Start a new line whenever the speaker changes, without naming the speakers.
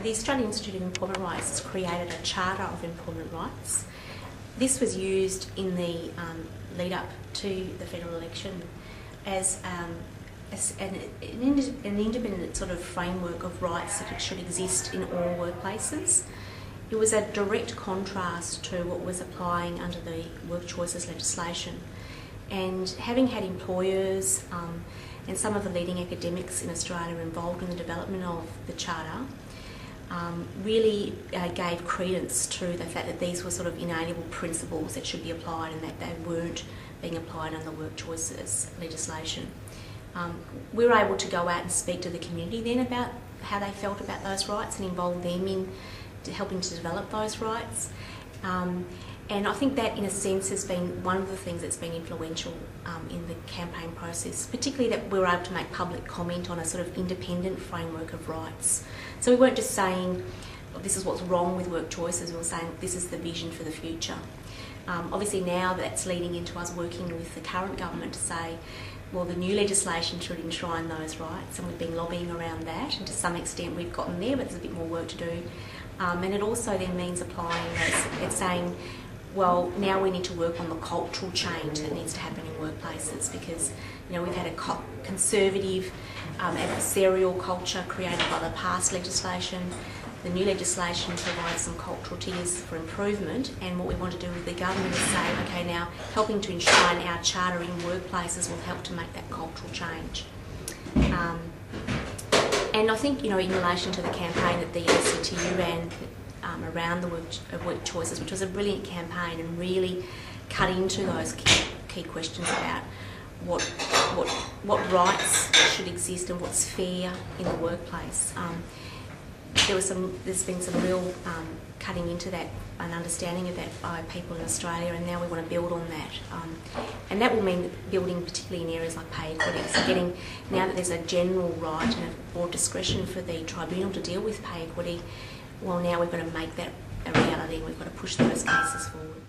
the Australian Institute of Employment Rights has created a Charter of Employment Rights. This was used in the lead up to the federal election as an independent sort of framework of rights that should exist in all workplaces. It was a direct contrast to what was applying under the work choices legislation. And having had employers and some of the leading academics in Australia involved in the development of the Charter, really gave credence to the fact that these were sort of inalienable principles that should be applied and that they weren't being applied under work choices legislation. We were able to go out and speak to the community then about how they felt about those rights and involve them in helping to develop those rights. And I think that, in a sense, has been one of the things that's been influential in the campaign process, particularly that we were able to make public comment on a sort of independent framework of rights. So we weren't just saying, well, this is what's wrong with work choices, we were saying this is the vision for the future. Obviously now that's leading into us working with the current government to say, well, the new legislation should enshrine those rights, and we've been lobbying around that, and to some extent we've gotten there, but there's a bit more work to do. And it also then means applying this, it's saying, well, now we need to work on the cultural change that needs to happen in workplaces, because we've had a conservative adversarial culture created by the past legislation. The new legislation provides some cultural tiers for improvement, and what we want to do with the government is say, okay, now helping to enshrine our charter in workplaces will help to make that cultural change. And I think, in relation to the campaign that the ACTU ran around the work choices, which was a brilliant campaign and really cut into those key questions about what rights should exist and what's fair in the workplace. There's been some real cutting into that and understanding of that by people in Australia, and now we want to build on that. And that will mean building particularly in areas like pay equity. So now that there's a general right and a broad discretion for the tribunal to deal with pay equity, well, now we've got to make that a reality and we've got to push those cases forward.